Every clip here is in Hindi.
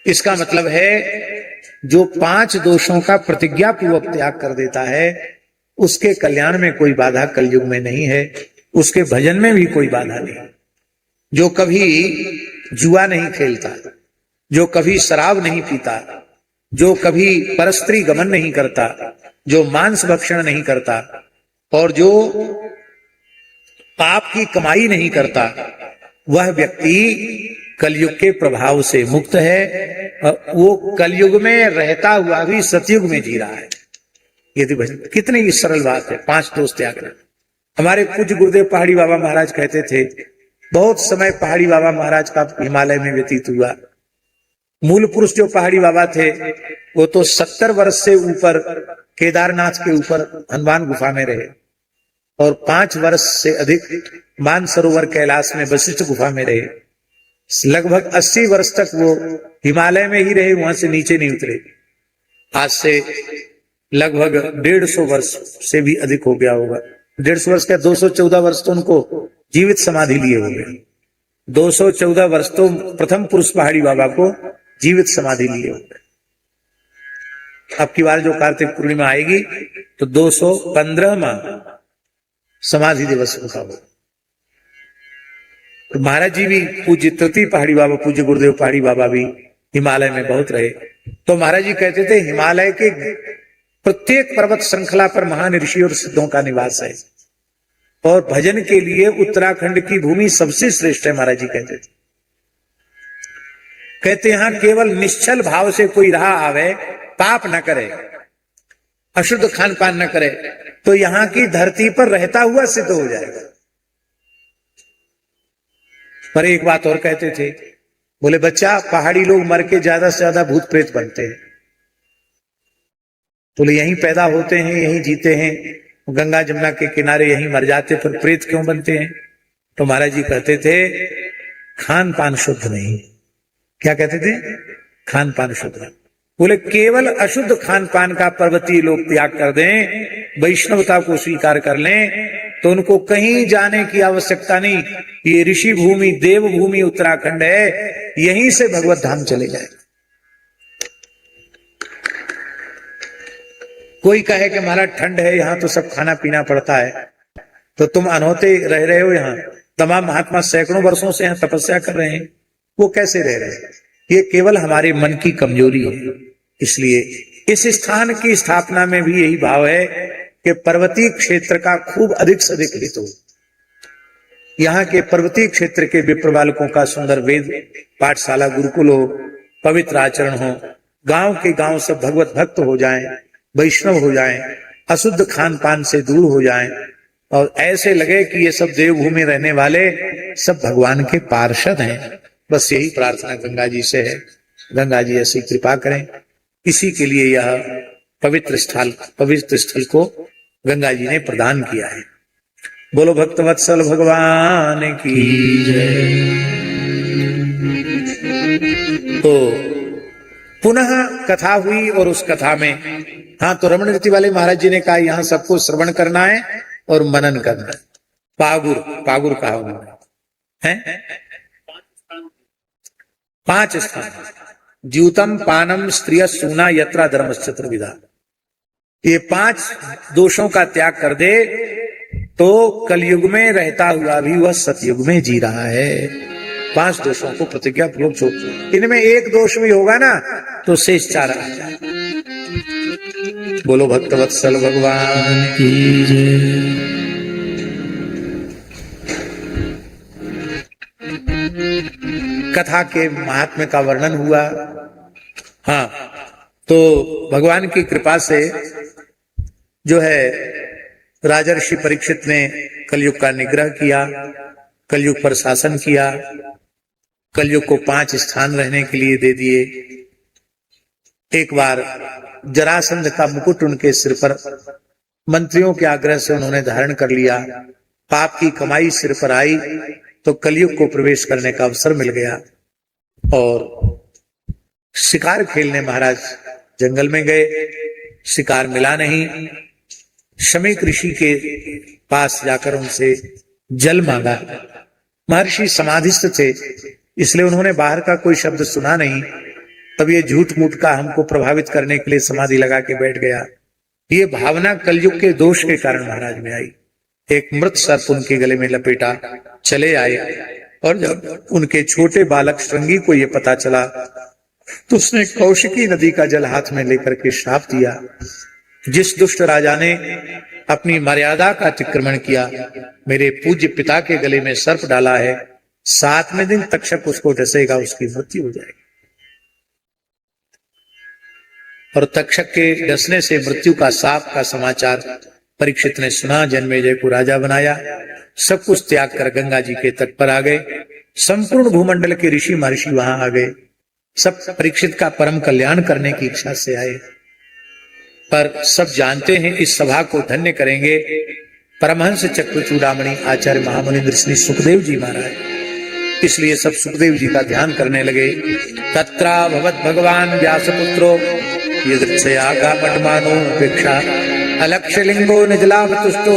इसका मतलब है जो 5 दोषों का प्रतिज्ञा पूर्वक त्याग कर देता है उसके कल्याण में कोई बाधा कलयुग में नहीं है, उसके भजन में भी कोई बाधा नहीं। जो कभी जुआ नहीं खेलता, जो कभी शराब नहीं पीता, जो कभी परस्त्री गमन नहीं करता, जो मांस भक्षण नहीं करता और जो पाप की कमाई नहीं करता, वह व्यक्ति कलयुग के प्रभाव से मुक्त है और वो कलयुग में रहता हुआ भी सतयुग में जी रहा है। ये तो कितनी सरल बात है, 5 दोष त्यागना। हमारे पूज्य गुरुदेव पहाड़ी बाबा महाराज कहते थे, बहुत समय पहाड़ी बाबा महाराज का हिमालय में व्यतीत हुआ। मूल पुरुष जो पहाड़ी बाबा थे वो तो 70 वर्ष से ऊपर केदारनाथ के ऊपर हनुमान गुफा में रहे और 5 वर्ष से अधिक मानसरोवर कैलाश में वशिष्ठ गुफा में रहे। लगभग 80 वर्ष तक वो हिमालय में ही रहे, वहां से नीचे नहीं उतरे। आज से लगभग 150 वर्ष से भी अधिक हो गया होगा। 150 वर्ष का 214 वर्ष तो उनको जीवित समाधि लिए हो गए। 214 वर्ष तो प्रथम पुरुष पहाड़ी बाबा को जीवित समाधि लिए हो गए। अब की बार जो कार्तिक पूर्णिमा आएगी तो 215वां समाधि दिवस होगा। तो महाराज जी भी, पूज्य तृतीय पहाड़ी बाबा, पूज्य गुरुदेव पहाड़ी बाबा भी हिमालय में बहुत रहे। तो महाराज जी कहते थे हिमालय के प्रत्येक पर्वत श्रृंखला पर महान ऋषि और सिद्धों का निवास है और भजन के लिए उत्तराखंड की भूमि सबसे श्रेष्ठ है। महाराज जी कहते थे, कहते यहां केवल निश्चल भाव से कोई राह आवे, पाप न करे, अशुद्ध खान पान न करे तो यहां की धरती पर रहता हुआ सिद्ध हो जाएगा। पर एक बात और कहते थे, बोले बच्चा पहाड़ी लोग मर के ज्यादा से ज्यादा भूत प्रेत बनते हैं। बोले यहीं पैदा होते हैं, यहीं जीते हैं, गंगा जमुना के किनारे यहीं मर जाते, फिर प्रेत क्यों बनते हैं? तो महाराज जी कहते थे खान पान शुद्ध नहीं। क्या कहते थे? खान पान शुद्ध नहीं। बोले केवल अशुद्ध खान पान का पर्वतीय लोग त्याग कर दें, वैष्णवता को स्वीकार कर लें तो उनको कहीं जाने की आवश्यकता नहीं। ये ऋषि भूमि, देव भूमि उत्तराखंड है, यहीं से भगवत धाम चले जाए। कोई कहे कि हमारा ठंड है, यहां तो सब खाना पीना पड़ता है, तो तुम अनहोते रह रहे हो। यहाँ तमाम महात्मा सैकड़ों वर्षों से यहाँ तपस्या कर रहे हैं, वो कैसे रह रहे हैं? ये केवल हमारे मन की कमजोरी है। इसलिए इस स्थान की स्थापना में भी यही भाव है कि पर्वतीय क्षेत्र का खूब अधिक से अधिक हित हो। यहाँ के पर्वतीय क्षेत्र के विप्र बालकों का सुंदर वेद पाठशाला, गुरुकुल हो, पवित्र आचरण हो, गांव के गांव सब भगवत भक्त हो जाएं, वैष्णव हो जाएं, अशुद्ध खान पान से दूर हो जाएं और ऐसे लगे कि ये सब देवभूमि रहने वाले सब भगवान के पार्षद हैं। बस यही प्रार्थना गंगा जी से है। गंगा जी ऐसी कृपा करें। इसी के लिए यह पवित्र स्थल को गंगा जी ने प्रदान किया है। बोलो भक्तवत्सल भगवान की जय। तो पुनः कथा हुई और उस कथा में, हाँ, तो रमण रीति वाले महाराज जी ने कहा यहाँ सबको श्रवण करना है और मनन करना है। पागुर कहा उन्होंने, है 5 स्थान, द्यूतम पानम स्त्रिय सूना यत्रा धर्मश्चतुर्विधा। ये 5 दोषों का त्याग कर दे तो कलयुग में रहता हुआ भी वह सतयुग में जी रहा है। 5 दोषों को प्रतिज्ञा पूर्वक छोड़, इनमें एक दोष भी होगा ना तो शेष 4 आ जाए। बोलो भक्तवत्सल भगवान की जय। कथा के महात्म्य का वर्णन हुआ। हाँ, तो भगवान की कृपा से जो है राजर्षि परीक्षित ने कलयुग का निग्रह किया, कलयुग पर शासन किया, कलयुग को 5 स्थान रहने के लिए दे दिए। एक बार जरासंध का मुकुट उनके सिर पर मंत्रियों के आग्रह से उन्होंने धारण कर लिया। पाप की कमाई सिर पर आई तो कलयुग को प्रवेश करने का अवसर मिल गया और शिकार खेलने महाराज जंगल में गए। शिकार मिला नहीं। शमीक ऋषि के पास जाकर उनसे जल मांगा। महर्षि समाधिस्थ थे, इसलिए उन्होंने बाहर का कोई शब्द सुना नहीं। तब ये झूठ मूठ का हमको प्रभावित करने के लिए समाधि लगा के बैठ गया। ये भावना कलयुग के दोष के कारण महाराज में आई। एक मृत सर्प उनके गले में लपेटा चले आए, और जब उनके छोटे बालक श्रृंगी को ये पता चला तो उसने कौशिकी नदी का जल हाथ में लेकर के श्राप दिया, जिस दुष्ट राजा ने अपनी मर्यादा का अतिक्रमण किया, मेरे पूज्य पिता के गले में सर्प डाला है, 7वें दिन तक्षक उसको डसेगा, उसकी मृत्यु हो जाएगी। और तक्षक के डसने से मृत्यु का साप का समाचार परीक्षित ने सुना। जन्मेजय को राजा बनाया, सब कुछ त्याग कर गंगा जी के तट पर आ गए। संपूर्ण भूमंडल के ऋषि महर्षि वहां आ गए, सब परीक्षित का परम कल्याण करने की इच्छा से आए। पर सब जानते हैं इस सभा को धन्य करेंगे परमहंस चक्र चूड़ामणि आचार्य महामुनीन्द्र श्री सुखदेव जी महाराज। इसलिए सब सुखदेव जी का ध्यान करने लगे। तत्रा भवत भगवान व्यासपुत्रो यदृच्छया गापटमानो उपेक्षा अलक्ष्य लिंगो निजलाभ तुष्टो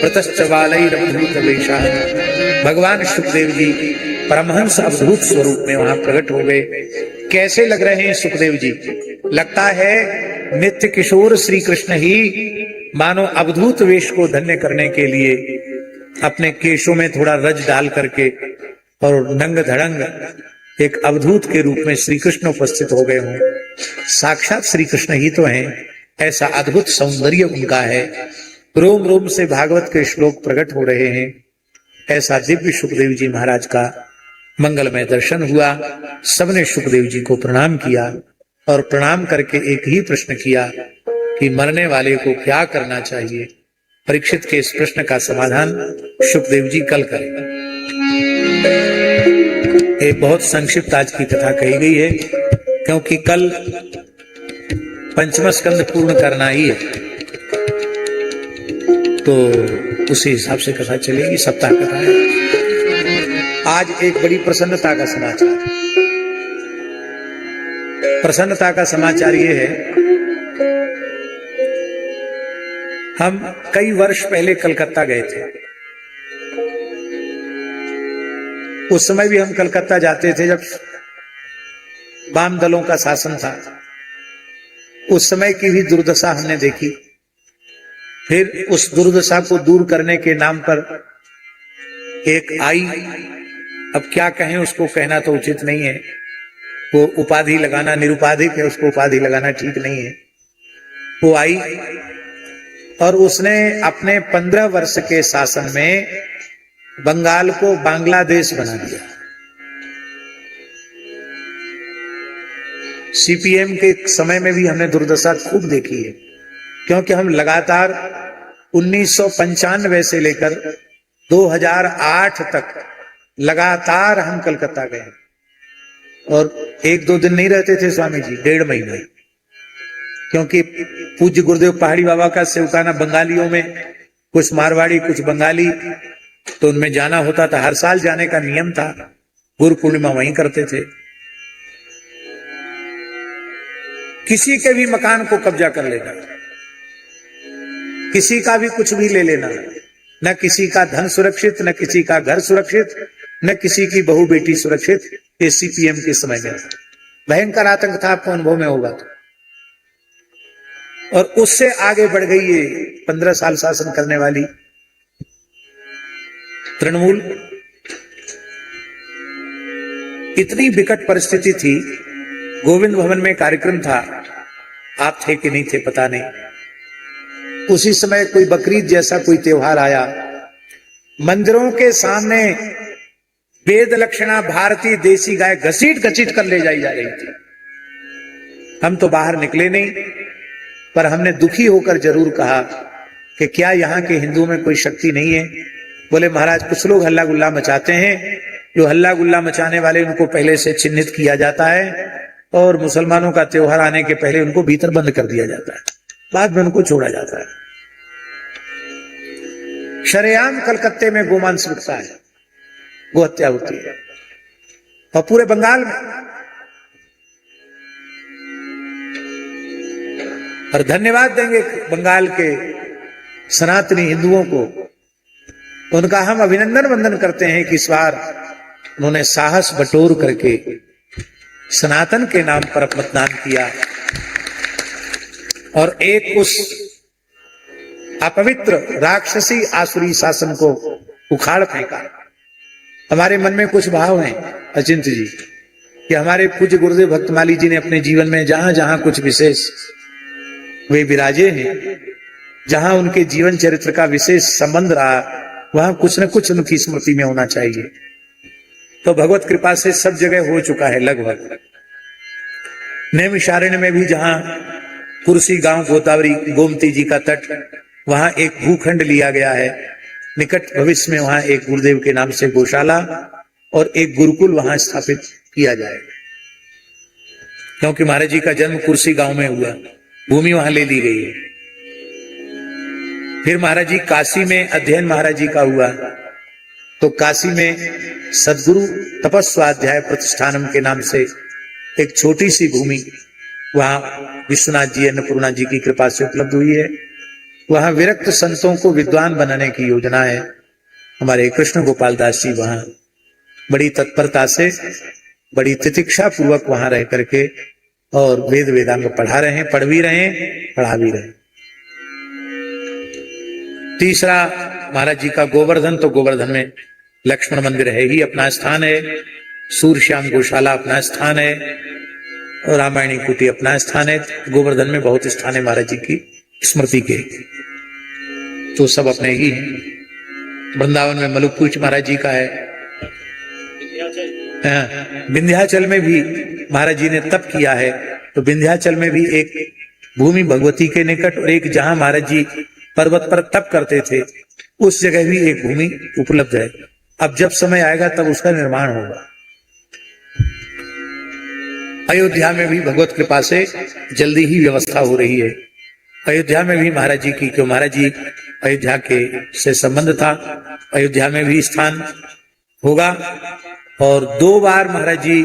प्रतश्च बालैरभूत वेशा। भगवान सुखदेव जी परमहंस अवधूत स्वरूप में वहां प्रकट हो गए। कैसे लग रहे हैं सुखदेव जी? लगता है नित्य किशोर श्री कृष्ण ही मानो अवधूत वेश को धन्य करने के लिए अपने केशों में थोड़ा रज डाल करके और नंग धड़ंग एक अवधूत के रूप में श्री कृष्ण उपस्थित हो गए हों। साक्षात श्री कृष्ण ही तो हैं, ऐसा अद्भुत सौंदर्य उनका है। रोम रोम से भागवत के श्लोक प्रकट हो रहे हैं। ऐसा दिव्य सुखदेव जी महाराज का मंगलमय दर्शन हुआ। सबने सुखदेव जी को प्रणाम किया और प्रणाम करके एक ही प्रश्न किया कि मरने वाले को क्या करना चाहिए। परीक्षित के इस प्रश्न का समाधान सुखदेव जी कल करें। एक बहुत संक्षिप्त आज की कथा कही गई है, क्योंकि कल पंचम स्कंद पूर्ण करना ही है, तो उसी हिसाब से कथा चलेगी। सप्ताह कथा है। आज एक बड़ी प्रसन्नता का समाचार। प्रसन्नता का समाचार ये है, हम कई वर्ष पहले कलकत्ता गए थे। उस समय भी हम कलकत्ता जाते थे जब वाम दलों का शासन था। उस समय की भी दुर्दशा हमने देखी। फिर उस दुर्दशा को दूर करने के नाम पर एक आई, अब क्या कहें, उसको कहना तो उचित नहीं है, वो उपाधि लगाना निरुपाधिक है, उसको उपाधि लगाना ठीक नहीं है। वो आई और उसने अपने 15 वर्ष के शासन में बंगाल को बांग्लादेश बना दिया। सीपीएम के समय में भी हमने दुर्दशा खूब देखी है, क्योंकि हम लगातार 1995 से लेकर 2008 तक लगातार हम कलकत्ता गए, और 1-2 दिन नहीं रहते थे स्वामी जी, 1.5 महीना। क्योंकि पूज्य गुरुदेव पहाड़ी बाबा का सेवकाना बंगालियों में, कुछ मारवाड़ी कुछ बंगाली, तो उनमें जाना होता था। हर साल जाने का नियम था। गुरु पूर्णिमा वहीं करते थे। किसी के भी मकान को कब्जा कर लेना, किसी का भी कुछ भी ले लेना, न किसी का धन सुरक्षित, न किसी का घर सुरक्षित, न किसी की बहू बेटी सुरक्षित। ये सीपीएम के समय में भयंकर आतंक था, आपको अनुभव में होगा। और उससे आगे बढ़ गई ये 15 साल शासन करने वाली तृणमूल। इतनी विकट परिस्थिति थी। गोविंद भवन में कार्यक्रम था, आप थे कि नहीं थे पता नहीं। उसी समय कोई बकरीद जैसा कोई त्योहार आया, मंदिरों के सामने वेद लक्षणा भारतीय देसी गाय घसीट घसीट कर ले जाई जा रही थी। हम तो बाहर निकले नहीं, पर हमने दुखी होकर जरूर कहा कि क्या यहाँ के हिंदुओं में कोई शक्ति नहीं है? बोले महाराज कुछ लोग हल्ला गुल्ला मचाते हैं, जो हल्ला गुल्ला मचाने वाले उनको पहले से चिन्हित किया जाता है, और मुसलमानों का त्योहार आने के पहले उनको भीतर बंद कर दिया जाता है, बाद में उनको छोड़ा जाता है। शरेआम कलकत्ते में गोमांस बिकता है, गो हत्या होती है, और पूरे बंगाल में। और धन्यवाद देंगे बंगाल के सनातनी हिंदुओं को, उनका हम अभिनंदन वंदन करते हैं कि इस बार उन्होंने साहस बटोर करके सनातन के नाम पर मतदान किया और एक उस अपवित्र राक्षसी आसुरी शासन को उखाड़ फेंका। हमारे मन में कुछ भाव हैं अचिंत जी कि हमारे पूज्य गुरुदेव भक्तमाली जी ने अपने जीवन में जहां जहां कुछ विशेष वे विराजे हैं, जहां उनके जीवन चरित्र का विशेष संबंध रहा, वहां कुछ न कुछ उनकी स्मृति में होना चाहिए। तो भगवत कृपा से सब जगह हो चुका है लगभग। नैमिषारण्य में भी जहां कुर्सी गांव गोदावरी गोमती जी का तट, वहां एक भूखंड लिया गया है। निकट भविष्य में वहां एक गुरुदेव के नाम से गौशाला और एक गुरुकुल वहां स्थापित किया जाएगा, क्योंकि महाराज जी का जन्म कुर्सी गांव में हुआ, भूमि वहां ले ली गई है। फिर महाराज जी काशी में अध्ययन महाराज जी का हुआ, तो काशी में सदगुरु तपस्वाध्याय प्रतिष्ठानम के नाम से एक छोटी सी भूमि वहां विश्वनाथ जी अन्नपूर्णा जी की कृपा से उपलब्ध हुई है। वहां विरक्त संतों को विद्वान बनाने की योजना है। हमारे कृष्ण गोपाल दास जी वहां बड़ी तत्परता से, बड़ी तितिक्षा पूर्वक वहां रह करके और वेद वेदांग पढ़ा रहे हैं, पढ़ भी रहे हैं, पढ़ा भी रहे हैं। तीसरा महाराज जी का गोवर्धन, तो गोवर्धन में लक्ष्मण मंदिर है ही, अपना स्थान है। सूर्यश्याम गौशाला अपना स्थान है और रामायणी कुटी अपना स्थान है। गोवर्धन में बहुत स्थान है महाराज जी की स्मृति के, तो सब अपने ही हैं। वृंदावन में मलुकूच महाराज जी का है। विंध्याचल में भी महाराज जी ने तप किया है, तो विंध्याचल में भी एक भूमि भगवती के निकट और एक जहां महाराज जी पर्वत पर तप करते थे, उस जगह भी एक भूमि उपलब्ध है। अब जब समय आएगा तब उसका निर्माण होगा। अयोध्या में भी भगवत कृपा से जल्दी ही व्यवस्था हो रही है। अयोध्या में भी महाराज जी की, क्यों महाराज जी अयोध्या के से संबंध था, अयोध्या में भी स्थान होगा। और 2 बार महाराज जी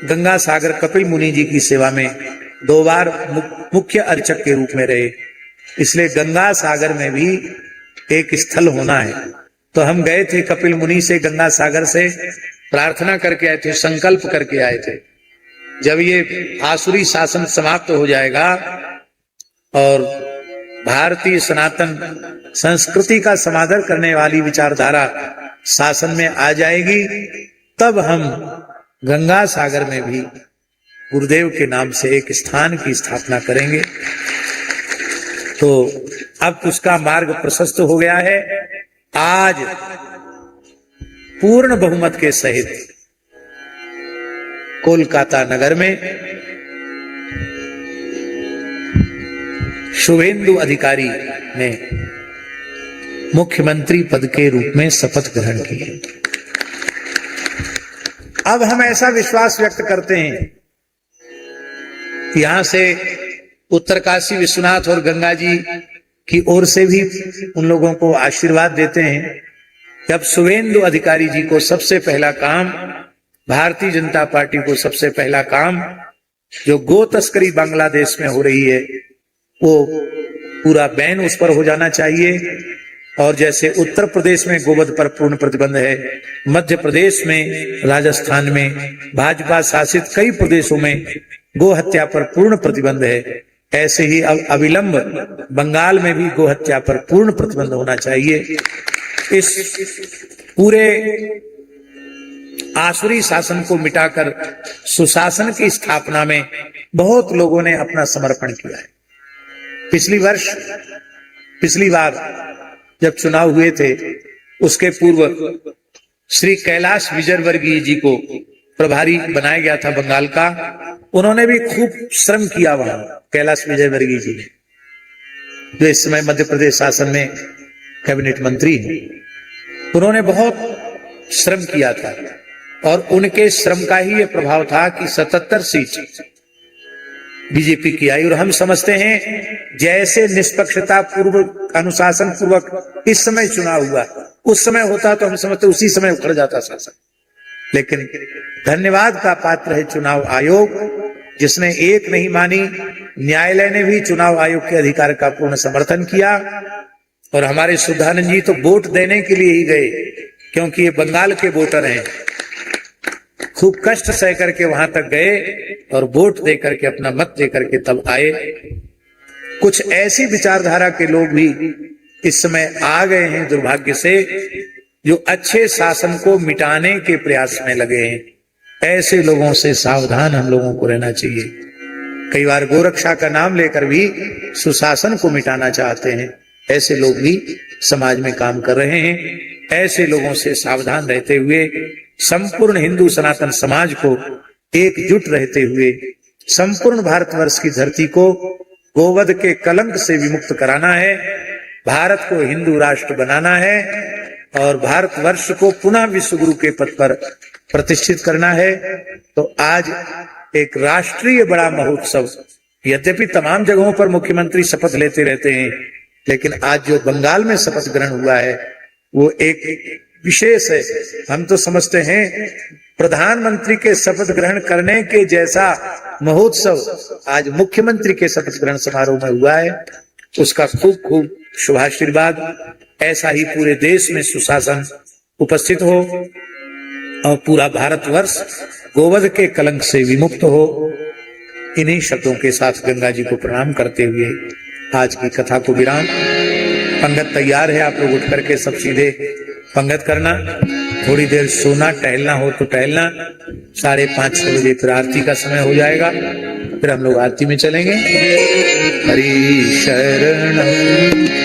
गंगा सागर कपिल मुनि जी की सेवा में 2 बार मुख्य अर्चक के रूप में रहे, इसलिए गंगा सागर में भी एक स्थल होना है। तो हम गए थे कपिल मुनि से, गंगा सागर से प्रार्थना करके आए थे, संकल्प करके आए थे। जब ये आसुरी शासन समाप्त हो जाएगा और भारतीय सनातन संस्कृति का समादर करने वाली विचारधारा शासन में आ जाएगी, तब हम गंगा सागर में भी गुरुदेव के नाम से एक स्थान की स्थापना करेंगे। तो अब उसका मार्ग प्रशस्त हो गया है। आज पूर्ण बहुमत के सहित कोलकाता नगर में शुभेंदु अधिकारी ने मुख्यमंत्री पद के रूप में शपथ ग्रहण की है। अब हम ऐसा विश्वास व्यक्त करते हैं कि यहां से उत्तरकाशी विश्वनाथ और गंगा जी की ओर से भी उन लोगों को आशीर्वाद देते हैं कि अब शुभेंदु अधिकारी जी को सबसे पहला काम, भारतीय जनता पार्टी को सबसे पहला काम, जो गो तस्करी बांग्लादेश में हो रही है वो पूरा बैन उस पर हो जाना चाहिए। और जैसे उत्तर प्रदेश में गोवध पर पूर्ण प्रतिबंध है, मध्य प्रदेश में, राजस्थान में, भाजपा शासित कई प्रदेशों में गो हत्या पर पूर्ण प्रतिबंध है, ऐसे ही अविलंब बंगाल में भी गो हत्या पर पूर्ण प्रतिबंध होना चाहिए। इस पूरे आसुरी शासन को मिटाकर सुशासन की स्थापना में बहुत लोगों ने अपना समर्पण किया है। पिछली बार जब चुनाव हुए थे, उसके पूर्व श्री कैलाश विजयवर्गीय जी को प्रभारी बनाया गया था बंगाल का। उन्होंने भी खूब श्रम किया वहां, कैलाश विजयवर्गीय जी ने, जो इस समय मध्य प्रदेश शासन में कैबिनेट मंत्री हैं। उन्होंने बहुत श्रम किया था और उनके श्रम का ही ये प्रभाव था कि 77 सीट बीजेपी की आई। और हम समझते हैं जैसे निष्पक्षता पूर्वक, अनुशासन पूर्वक इस समय चुनाव हुआ, उस समय होता तो हम समझते उसी समय उखड़ जाता शासन। लेकिन धन्यवाद का पात्र है चुनाव आयोग, जिसने एक नहीं मानी। न्यायालय ने भी चुनाव आयोग के अधिकार का पूर्ण समर्थन किया। और हमारे सुधानंद जी तो वोट देने के लिए ही गए, क्योंकि ये बंगाल के वोटर हैं। खूब कष्ट सह करके वहां तक गए और वोट दे करके अपना मत दे करके तब आए। कुछ ऐसी विचारधारा के लोग भी इस समय आ गए हैं दुर्भाग्य से, जो अच्छे शासन को मिटाने के प्रयास में लगे हैं। ऐसे लोगों से सावधान हम लोगों को रहना चाहिए। कई बार गोरक्षा का नाम लेकर भी सुशासन को मिटाना चाहते हैं। ऐसे लोग भी समाज में काम कर रहे हैं। ऐसे लोगों से सावधान रहते हुए संपूर्ण हिंदू सनातन समाज को एकजुट रहते हुए संपूर्ण भारतवर्ष की धरती को गोवध के कलंक से विमुक्त कराना है, भारत को हिंदू राष्ट्र बनाना है और भारतवर्ष को पुनः विश्व गुरु के पद पर प्रतिष्ठित करना है। तो आज एक राष्ट्रीय बड़ा महोत्सव, यद्यपि तमाम जगहों पर मुख्यमंत्री शपथ लेते रहते हैं, लेकिन आज जो बंगाल में शपथ ग्रहण हुआ है वो एक विशेष है। हम तो समझते हैं प्रधानमंत्री के शपथ ग्रहण करने के जैसा महोत्सव आज मुख्यमंत्री के शपथ ग्रहण समारोह में हुआ है। उसका खूब खूब शुभाशीर्वाद। ऐसा ही पूरे देश में सुशासन उपस्थित हो और पूरा भारतवर्ष गोवध के कलंक से विमुक्त हो। इन्हीं शब्दों के साथ गंगा जी को प्रणाम करते हुए आज की कथा को विराम। पंगत तैयार है, आप लोग उठ करके सब सीधे पंगत करना। थोड़ी देर सोना, टहलना हो तो टहलना। 5:30-6 बजे फिर आरती का समय हो जाएगा, फिर हम लोग आरती में चलेंगे। हरि शरणम